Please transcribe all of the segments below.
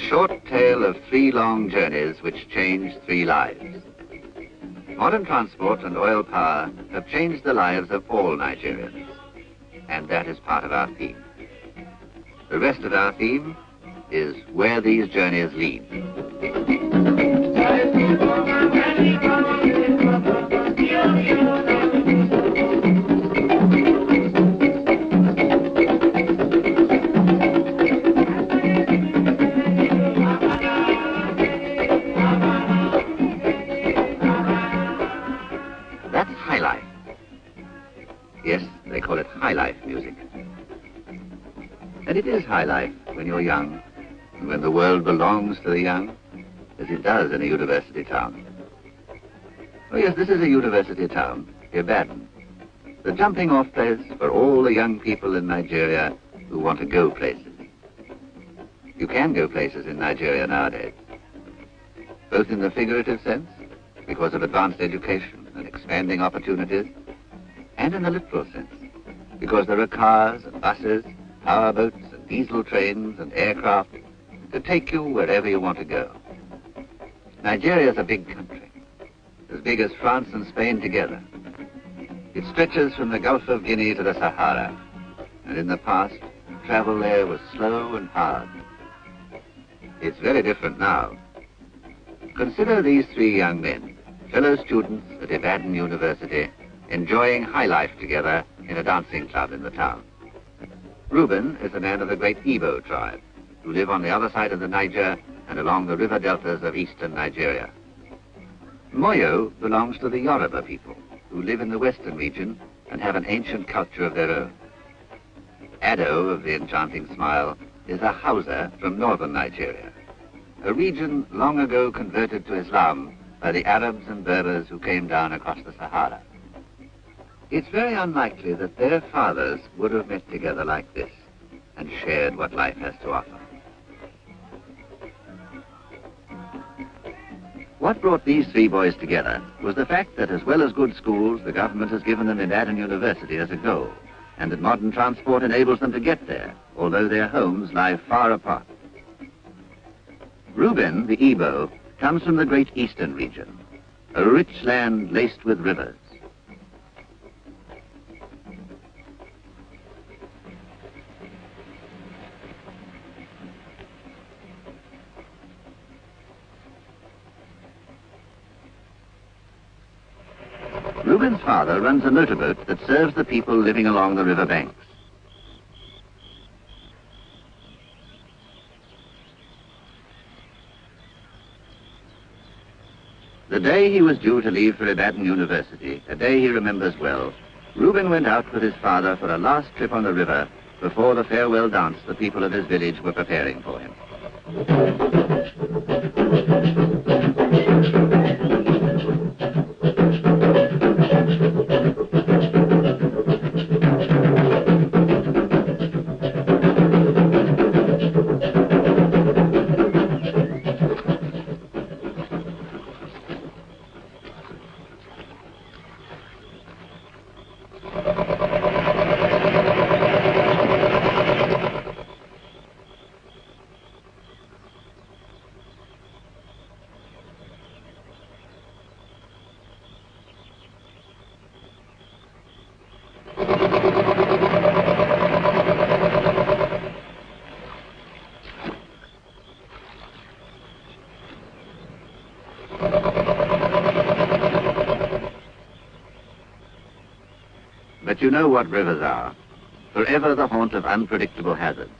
short tale of 3 long journeys which changed 3 lives. Modern transport and oil power have changed the lives of all Nigerians, and that is part of our theme. The rest of our theme is where these journeys lead. That's highlife. Yes, they call it highlife music. And it is highlife when you're young, and when the world belongs to the young, as it does in a university town. Oh yes, this is a university town, Ibadan, the jumping off place for all the young people in Nigeria who want to go places. You can go places in Nigeria nowadays, both in the figurative sense, because of advanced education and expanding opportunities, and in the literal sense, because there are cars and buses, power boats and diesel trains and aircraft to take you wherever you want to go. Nigeria is a big country, as big as France and Spain together. It stretches from the Gulf of Guinea to the Sahara, and in the past, travel there was slow and hard. It's very different now. Consider these 3 young men, fellow students at Ibadan University, enjoying high life together in a dancing club in the town. Reuben is a man of the great Igbo tribe, who live on the other side of the Niger and along the river deltas of eastern Nigeria. Moyo belongs to the Yoruba people, who live in the western region and have an ancient culture of their own. Ado, of the enchanting smile, is a Hausa from northern Nigeria, a region long ago converted to Islam by the Arabs and Berbers who came down across the Sahara. It's very unlikely that their fathers would have met together like this and shared what life has to offer. What brought these 3 boys together was the fact that, as well as good schools, the government has given them Ibadan University as a goal, and that modern transport enables them to get there, although their homes lie far apart. Reuben, the Igbo, comes from the great eastern region, a rich land laced with rivers. Reuben's father runs a motorboat that serves the people living along the river banks. The day he was due to leave for Ibadan University, a day he remembers well, Reuben went out with his father for a last trip on the river before the farewell dance the people of his village were preparing for him. But you know what rivers are, forever the haunt of unpredictable hazards.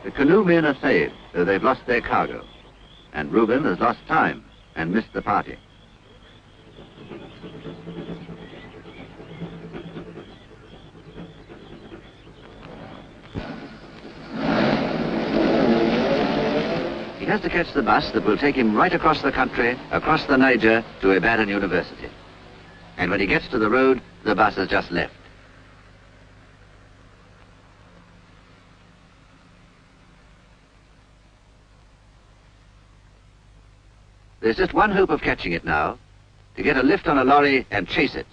The canoe men are saved, though they've lost their cargo, and Reuben has lost time and missed the party. He has to catch the bus that will take him right across the country, across the Niger, to Ibadan University. And when he gets to the road, the bus has just left. There's just one hope of catching it now, to get a lift on a lorry and chase it.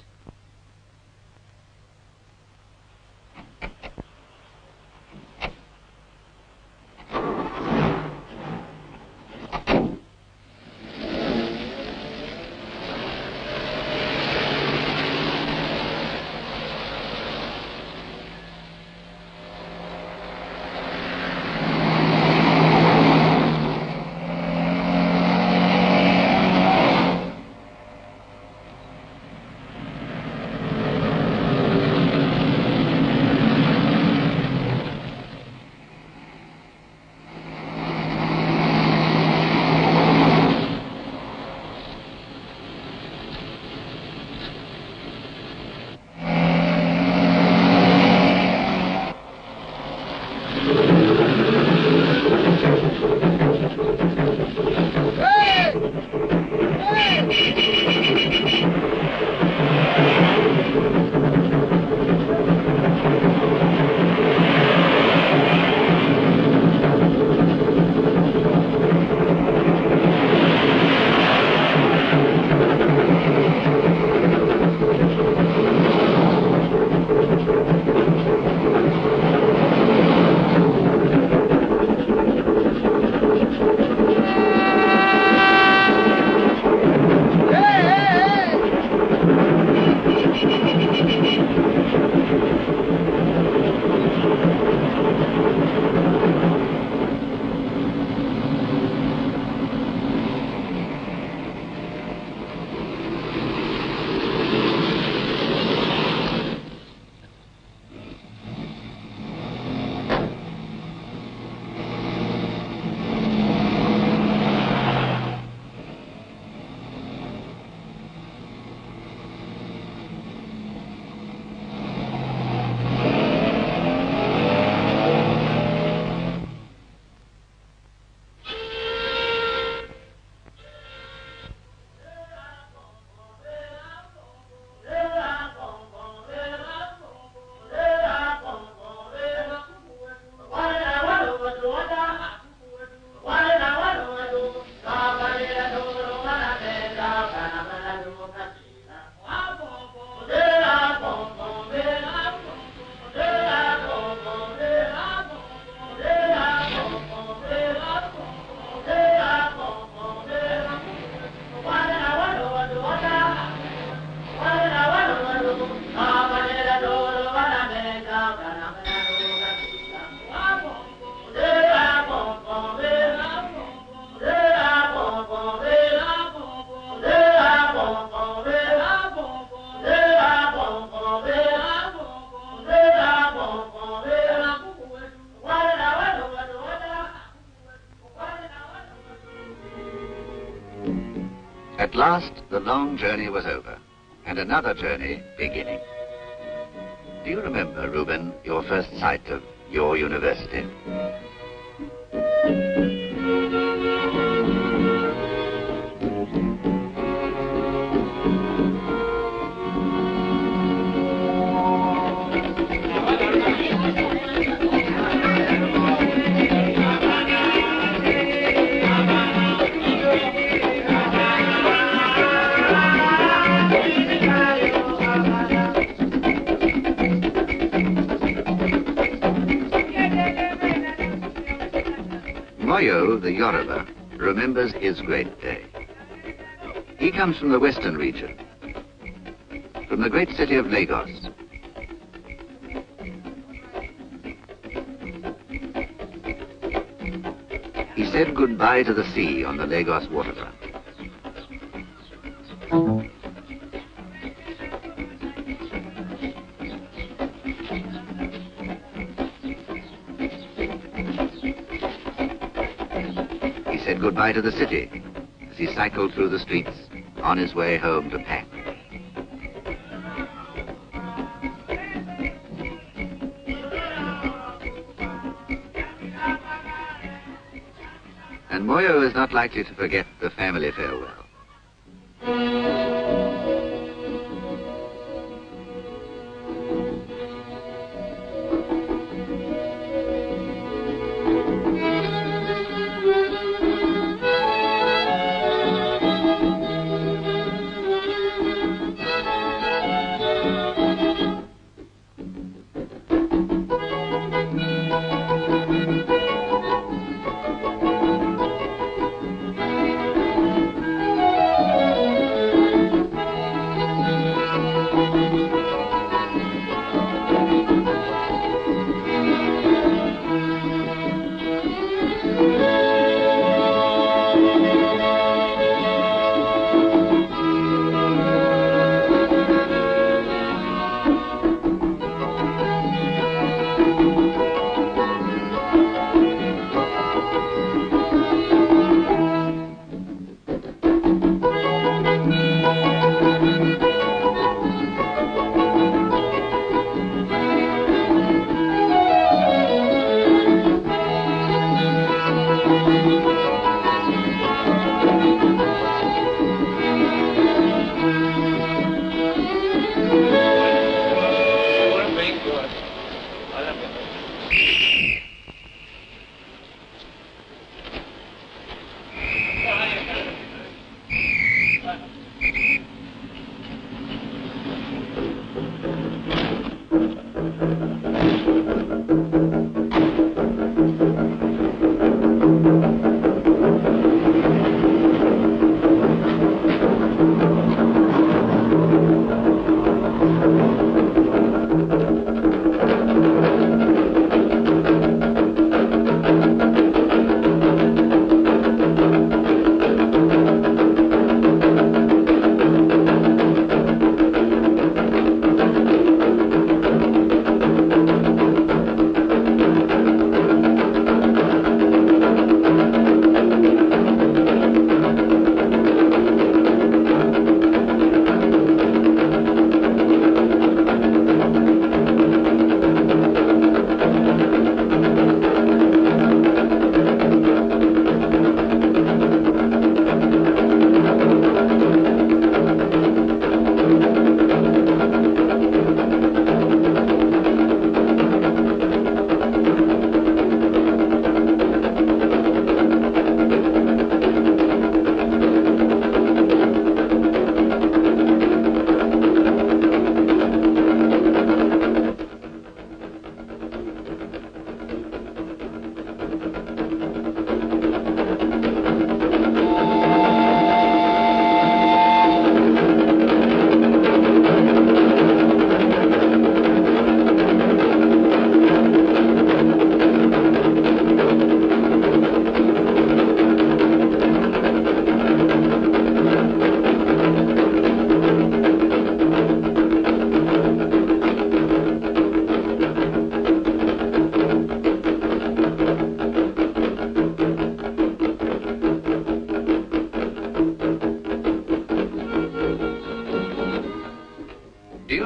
At last, the long journey was over, and another journey beginning. Do you remember, Reuben, your first sight of your university? Moyo, the Yoruba, remembers his great day. He comes from the western region, from the great city of Lagos. He said goodbye to the sea on the Lagos waterfront. Goodbye to the city as he cycled through the streets on his way home to pack. And Moyo is not likely to forget the family farewell.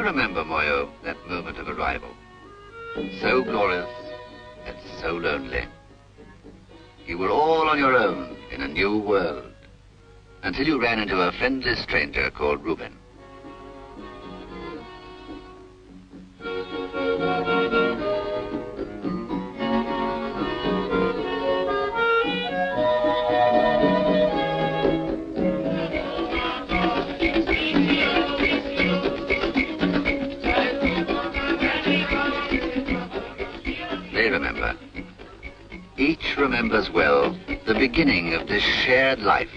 remember, Moyo, that moment of arrival? So glorious and so lonely. You were all on your own in a new world, until you ran into a friendly stranger called Reuben. They remember. Each remembers well the beginning of this shared life,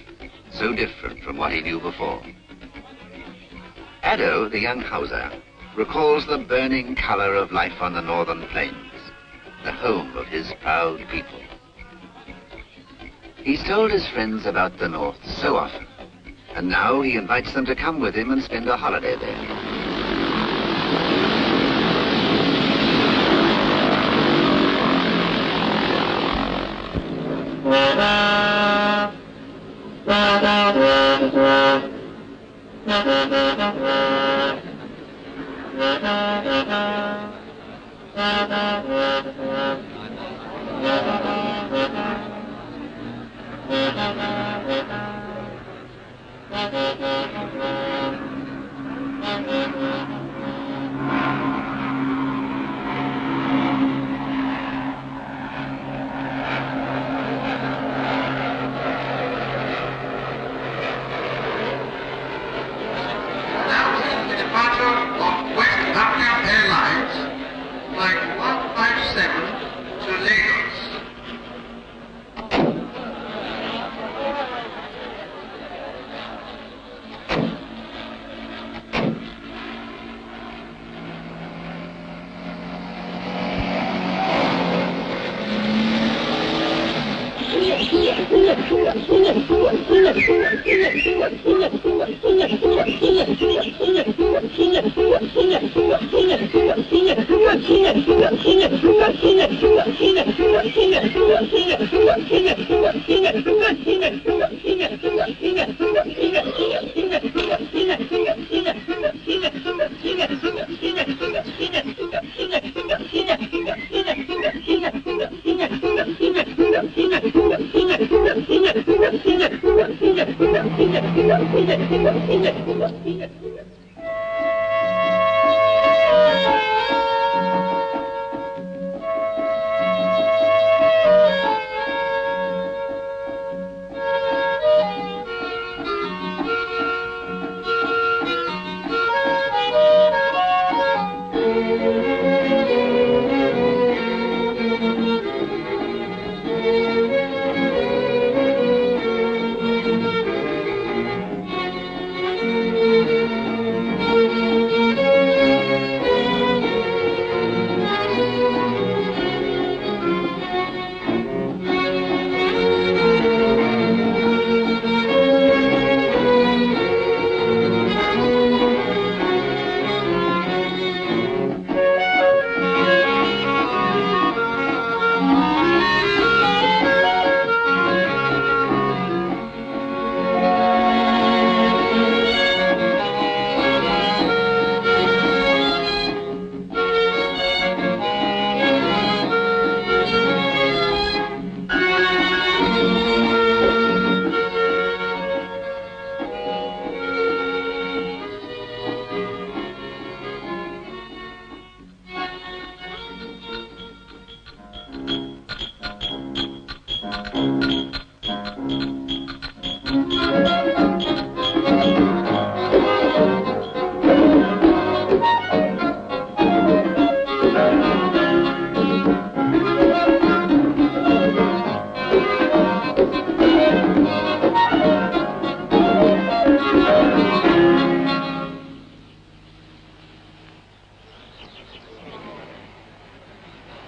so different from what he knew before. Addo, the young Hausa, recalls the burning color of life on the northern plains, the home of his proud people. He's told his friends about the north so often, and now he invites them to come with him and spend a holiday there.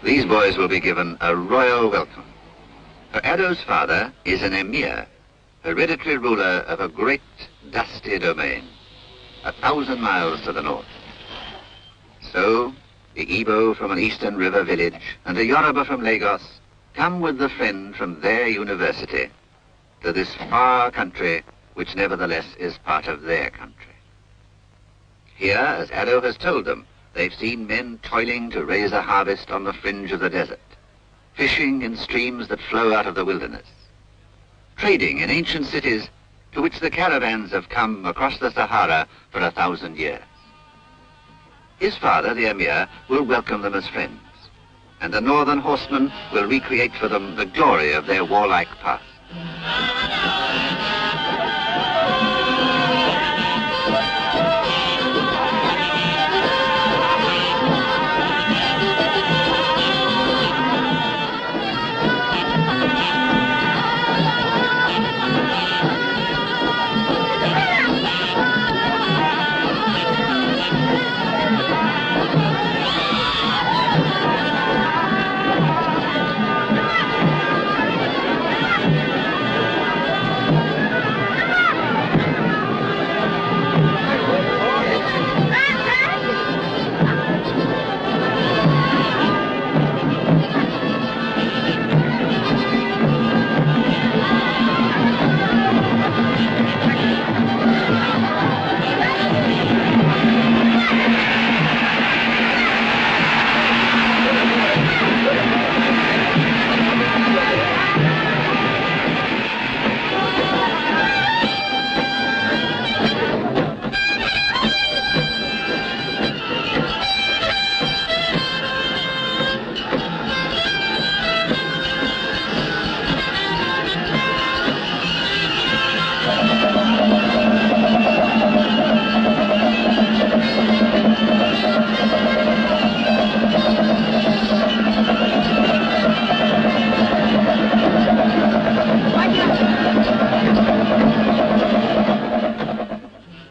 These boys will be given a royal welcome. For Addo's father is an emir, hereditary ruler of a great dusty domain, 1,000 miles to the north. So, the Igbo from an eastern river village and a Yoruba from Lagos come with the friend from their university to this far country which nevertheless is part of their country. Here, as Ado has told them, they've seen men toiling to raise a harvest on the fringe of the desert, fishing in streams that flow out of the wilderness, trading in ancient cities to which the caravans have come across the Sahara for 1,000 years. His father, the Emir, will welcome them as friends, and the northern horsemen will recreate for them the glory of their warlike past.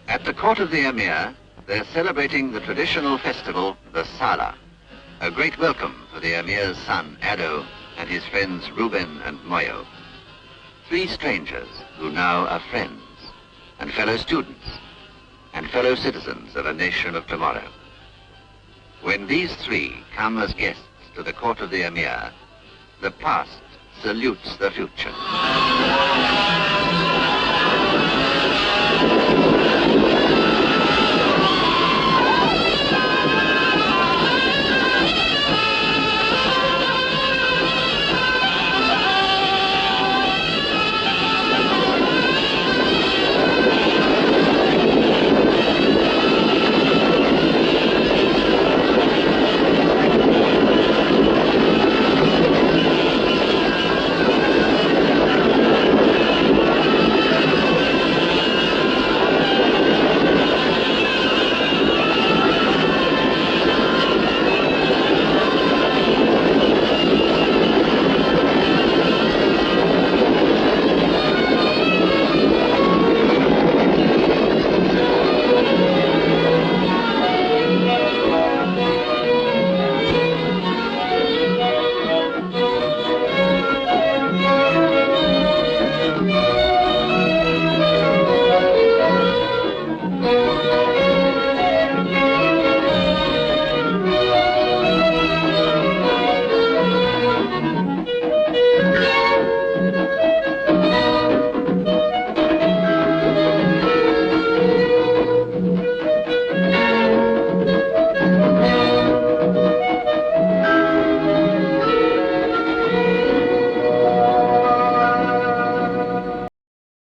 At the court of the Emir, they're celebrating the traditional festival, the Sala, a great welcome for the Emir's son, Ado, and his friends Reuben and Moyo. 3 strangers who now are friends, and fellow students, and fellow citizens of a nation of tomorrow. When these 3 come as guests to the court of the Emir, the past salutes the future.